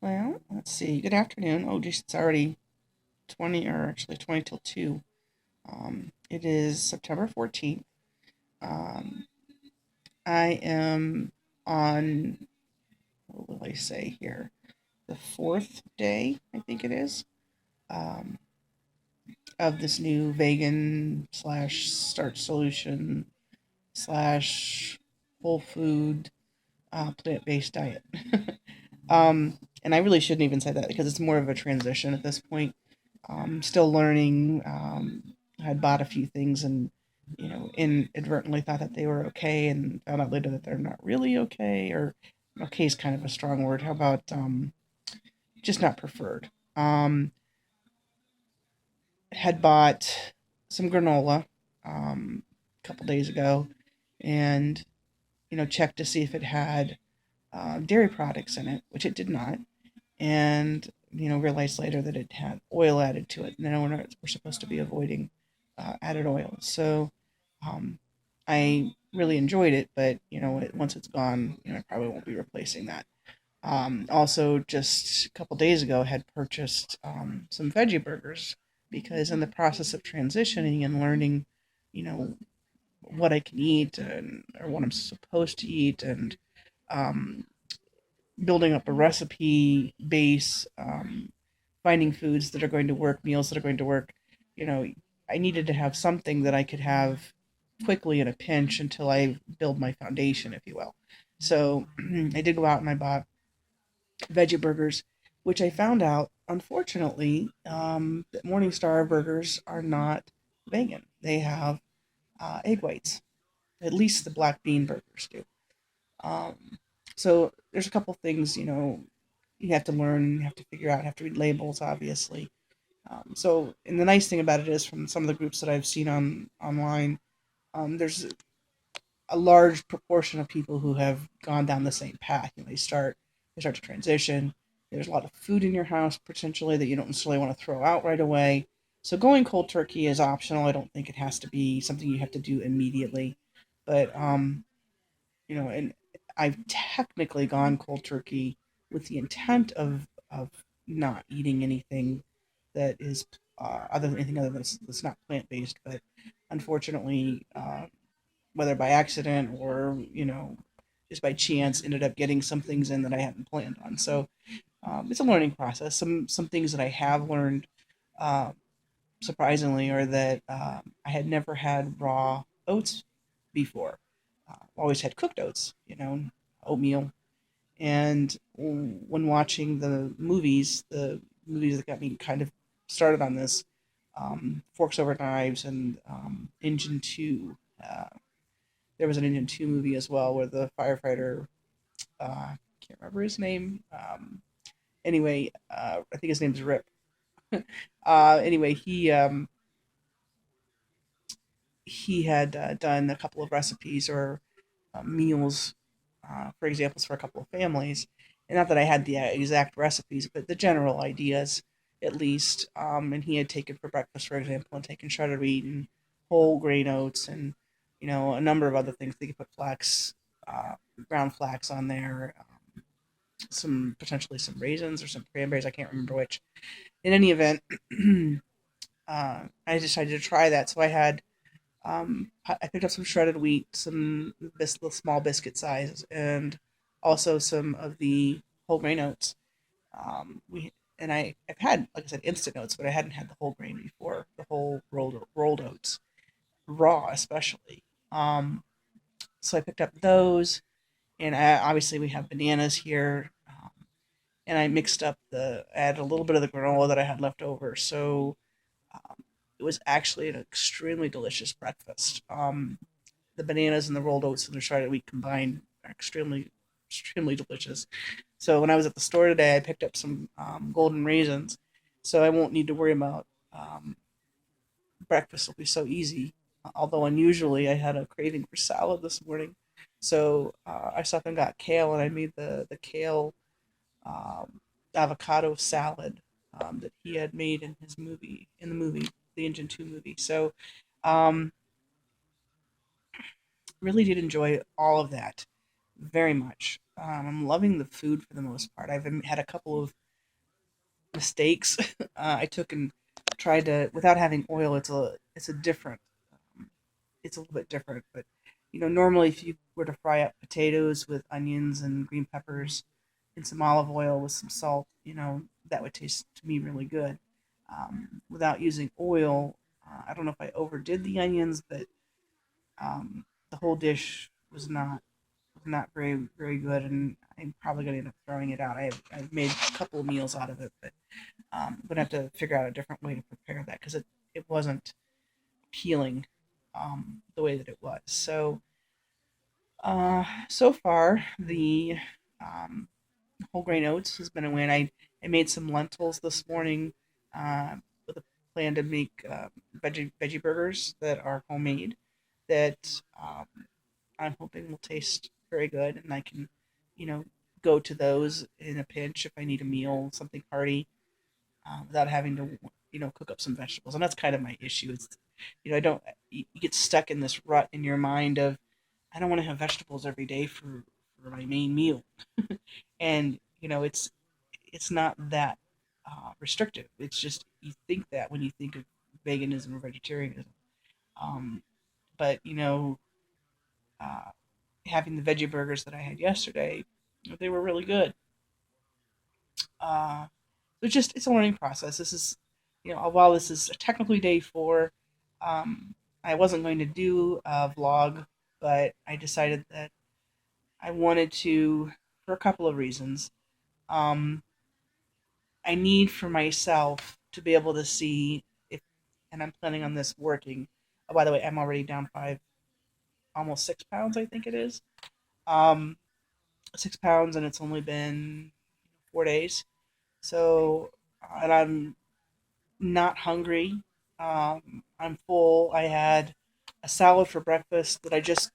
Well, let's see. Good afternoon. Oh, geez, it's already 20, or actually 20 till 2. It is September 14th. Um, I am on, what will I say here? The fourth day, I think it is, um, of this new vegan slash starch solution slash whole food plant based diet. And I really shouldn't even say that because it's more of a transition at this point. Still learning. I had bought a few things and, inadvertently thought that they were okay and found out later that they're not really okay, or okay is kind of a strong word. How about just not preferred? Had bought some granola a couple days ago and, checked to see if it had dairy products in it, which it did not, and realized later that it had oil added to it. And then we're supposed to be avoiding added oil. So um, I really enjoyed it, but once it's gone, I probably won't be replacing that. Also, just a couple days ago, had purchased some veggie burgers because in the process of transitioning and learning, you know, what I can eat and or what I'm supposed to eat, and um, building up a recipe base, finding foods that are going to work, meals that are going to work. You know, I needed to have something that I could have quickly in a pinch until I build my foundation, if you will. So I did go out and I bought veggie burgers, which I found out, unfortunately, that Morningstar burgers are not vegan. They have egg whites. At least the black bean burgers do. Um, so there's a couple things, you have to learn, you have to figure out, you have to read labels, obviously. And the nice thing about it is, from some of the groups that I've seen online, there's a large proportion of people who have gone down the same path. They start to transition. There's a lot of food in your house potentially that you don't necessarily want to throw out right away. So going cold turkey is optional. I don't think it has to be something you have to do immediately. But and I've technically gone cold turkey with the intent of not eating anything that is other than that's not plant based. But unfortunately, whether by accident or just by chance, ended up getting some things in that I hadn't planned on. So it's a learning process. Some things that I have learned, uh, surprisingly, are that I had never had raw oats before. Always had cooked oats, oatmeal. And when watching the movies that got me kind of started on this, Forks Over Knives and Engine 2. There was an Engine 2 movie as well where the firefighter, can't remember his name. Anyway, I think his name's Rip. Anyway, he had done a couple of recipes or meals, for examples for a couple of families. And not that I had the exact recipes, but the general ideas at least. And he had taken for breakfast, for example, and taken shredded wheat and whole grain oats and a number of other things. They could put flax, uh, ground flax on there, some potentially some raisins or some cranberries. I can't remember which. In any event, I decided to try that. So I picked up some shredded wheat, some small biscuit size, and also some of the whole grain oats. We and I've had, like I said, instant oats, but I hadn't had the whole grain before, the whole rolled oats, raw especially. Um, so I picked up those, and obviously we have bananas here. And I mixed up added a little bit of the granola that I had left over. So um, it was actually an extremely delicious breakfast. The bananas and the rolled oats and the shredded wheat combined are extremely delicious. So when I was at the store today, I picked up some golden raisins, so I won't need to worry about breakfast. Will be so easy. Although unusually, I had a craving for salad this morning, so I stopped and got kale, and I made the kale um, avocado salad that he had made in the movie, the Engine 2 movie. So um, really did enjoy all of that. very much. I'm loving the food for the most part. I've had a couple of mistakes. I took and tried to without having oil. It's a different. Um, it's a little bit different, but normally if you were to fry up potatoes with onions and green peppers in some olive oil with some salt, that would taste to me really good. Without using oil, I don't know if I overdid the onions, but the whole dish was not very very good, and I'm probably going to end up throwing it out. I've made a couple of meals out of it, but I'm gonna have to figure out a different way to prepare that because it wasn't appealing the way that it was. So far the um, whole grain oats has been a win. I made some lentils this morning with a plan to make veggie burgers that are homemade that I'm hoping will taste very good, and I can, you know, go to those in a pinch if I need a meal, something hearty, without having to, cook up some vegetables. And that's kind of my issue. Is, I don't. You get stuck in this rut in your mind of, I don't want to have vegetables every day for my main meal, and it's not that restrictive. It's just you think that when you think of veganism or vegetarianism. Um, but uh, having the veggie burgers that I had yesterday, they were really good. Uh, it's a learning process. This is, while this is technically day 4, I wasn't going to do a vlog, but I decided that I wanted to for a couple of reasons. Um, I need for myself to be able to see if, and I'm planning on this working. Oh, by the way, I'm already down almost 6 pounds, I think it is. Um, 6 pounds, and it's only been 4 days. So, and I'm not hungry. I'm full. I had a salad for breakfast that I just,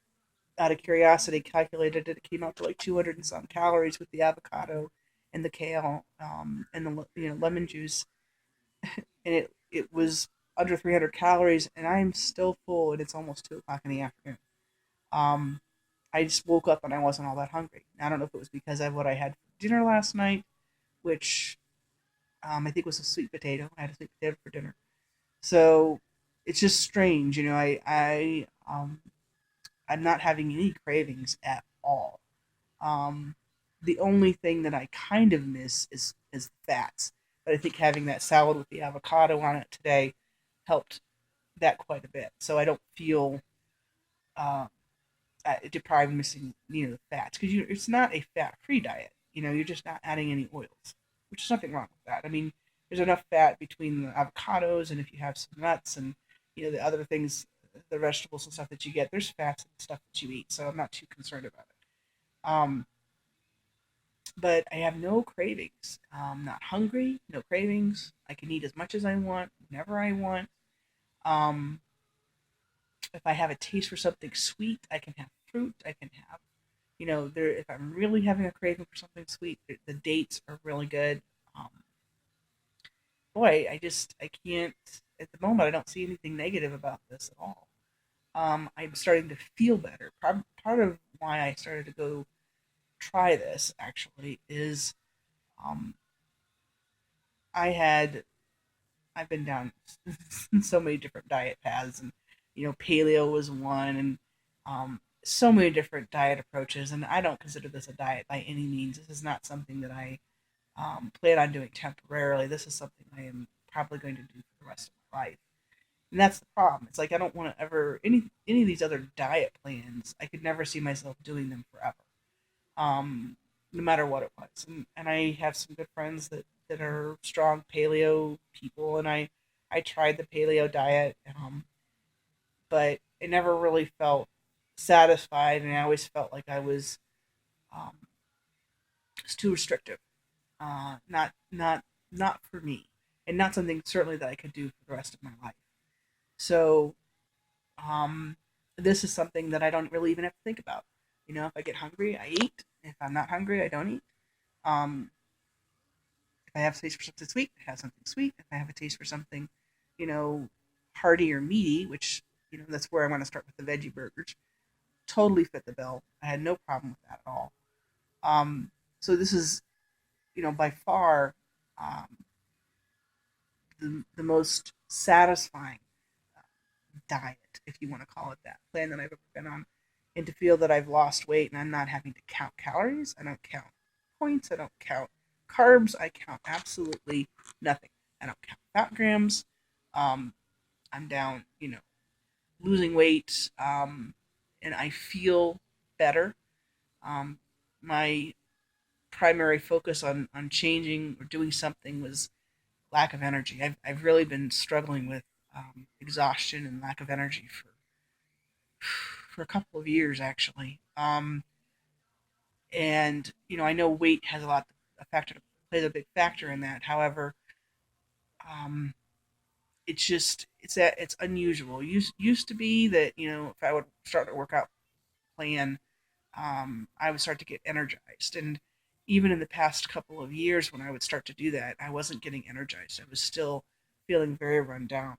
out of curiosity, calculated it. It came out to like 200 and some calories with the avocado and the kale and the lemon juice, and it was under 300 calories, and I'm still full, and it's almost 2 o'clock in the afternoon. Um, I just woke up and I wasn't all that hungry. I don't know if it was because of what I had for dinner last night, which I think was a sweet potato. I had a sweet potato for dinner. So it's just strange, I'm not having any cravings at all. Um, the only thing that I kind of miss is fats, but I think having that salad with the avocado on it today helped that quite a bit. So I don't feel uh, deprived, missing the fats, because it's not a fat free diet. You're just not adding any oils, which is nothing wrong with that. I mean, there's enough fat between the avocados, and if you have some nuts and the other things, the vegetables and stuff that you get, there's fats and stuff that you eat. So I'm not too concerned about it. But I have no cravings. Not hungry, no cravings. I can eat as much as I want, whenever I want. Um, if I have a taste for something sweet, I can have fruit. I can have, there. If I'm really having a craving for something sweet, the dates are really good. Um, Boy, I can't at the moment. I don't see anything negative about this at all. I'm starting to feel better. Part of why I started to go try this actually is um, I had I've been down so many different diet paths, and paleo was one, and so many different diet approaches. And I don't consider this a diet by any means. This is not something that I plan on doing temporarily. This is something I am probably going to do for the rest of my life. And that's the problem. It's like I don't want to ever any of these other diet plans. I could never see myself doing them forever, no matter what it was. And I have some good friends that are strong paleo people, and I tried the paleo diet, but I never really felt satisfied, and I always felt like um, it's too restrictive. Not for me, and not something certainly that I could do for the rest of my life. So um, this is something that I don't really even have to think about. If I get hungry, I eat. If I'm not hungry, I don't eat. Um, if I have a taste for something sweet, I have something sweet. If I have a taste for something, you know, hearty or meaty, which that's where I want to start with the veggie burgers. totally fit the bill. I had no problem with that at all. Um, so this is, by far um, the most satisfying diet, if you want to call it that, plan that I've ever been on. And to feel that I've lost weight and I'm not having to count calories, I don't count points, I don't count carbs, I count absolutely nothing. I don't count fat grams. Um, I'm down, losing weight, and I feel better. My primary focus on changing or doing something was lack of energy. I've really been struggling with exhaustion and lack of energy for a couple of years actually. And I know weight has a factor plays a big factor in that. However, um, it's unusual. Used to be that if I would start a workout plan, I would start to get energized. And even in the past couple of years, when I would start to do that, I wasn't getting energized. I was still feeling very run down.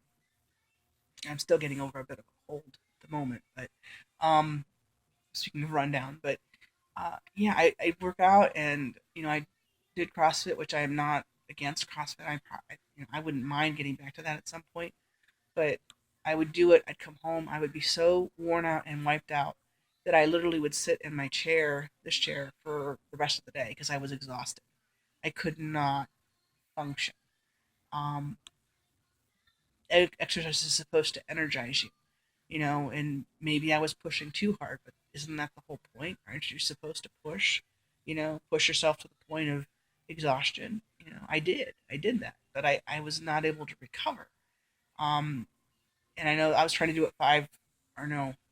I'm still getting over a bit of a cold at the moment, but um, speaking of rundown, but yeah, I work out, and I did CrossFit, which I am not against CrossFit. I wouldn't mind getting back to that at some point, but I would do it. I'd come home, I would be so worn out and wiped out that I literally would sit in my chair, this chair, for the rest of the day because I was exhausted. I could not function. Um, Exercise is supposed to energize you, and maybe I was pushing too hard, but isn't that the whole point? Aren't you supposed to push, push yourself to the point of exhaustion? I did that, but I was not able to recover. Um, and I know I was trying to do it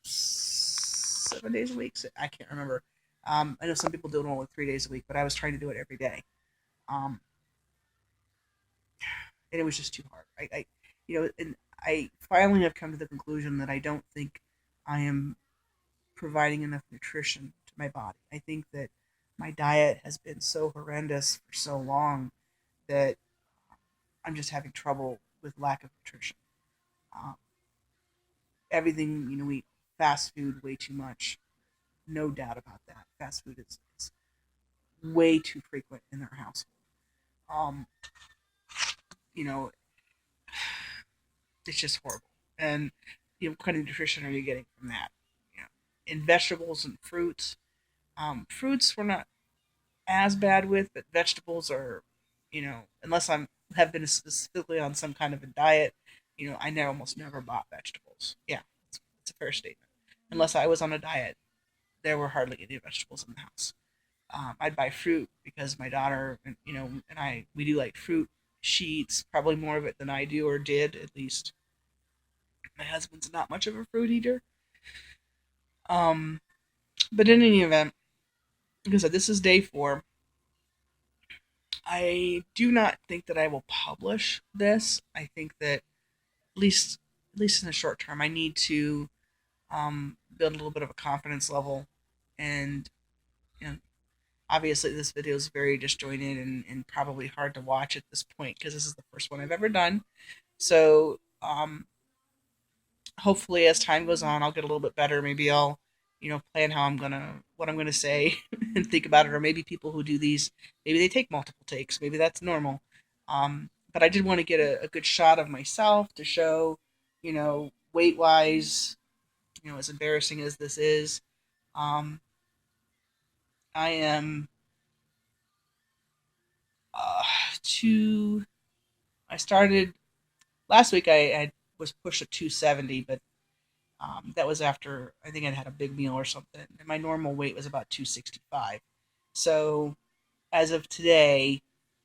7 days a week. I can't remember. I know some people do it only 3 days a week, but I was trying to do it every day. Um, and it was just too hard. And I finally have come to the conclusion that I don't think I am providing enough nutrition to my body. I think that my diet has been so horrendous for so long that I'm just having trouble with lack of nutrition. Um, Everything, we eat fast food way too much. No doubt about that. Fast food is way too frequent in our household. Um, you know, it's just horrible. And what kind of nutrition are you getting from that? In vegetables and fruits, fruits we're not as bad with, but vegetables are, unless I'm have been specifically on some kind of a diet, I never almost never bought vegetables. Yeah, it's a fair statement. Unless I was on a diet, there were hardly any vegetables in the house. I'd buy fruit because my daughter and I we do like fruit. She eats probably more of it than I do or did at least. My husband's not much of a fruit eater. Um, but in any event, like I said, this is day 4. I do not think that I will publish this. I think that at least in the short term, I need to build a little bit of a confidence level, and you know, obviously this video is very disjointed and probably hard to watch at this point because this is the first one I've ever done. So hopefully as time goes on, I'll get a little bit better. Maybe I'll plan what I'm gonna say and think about it. Or maybe people who do these, maybe they take multiple takes. Maybe that's normal. But I did want to get a good shot of myself to show, weight wise, as embarrassing as this is, um, I am uh, two. I started last week. I was pushed at 270, but that was after I think I'd had a big meal or something, and my normal weight was about 265. So as of today,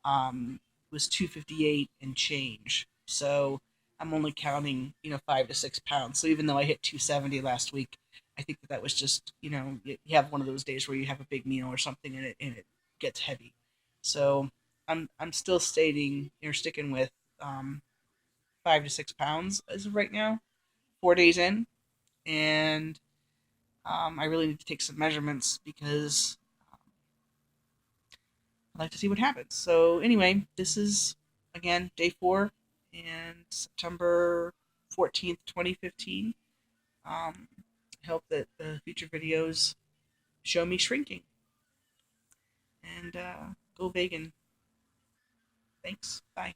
it was 258 and change. So I'm only counting 5 to 6 pounds. So even though I hit 270 last week, I think that was just you have one of those days where you have a big meal or something and it gets heavy. So I'm still sticking with um, 5 to 6 pounds as of right now, 4 days in, and I really need to take some measurements because I'd like to see what happens. So anyway, this is again day 4 and September 14th, 2015. I hope that the future videos show me shrinking. And go vegan. Thanks. Bye.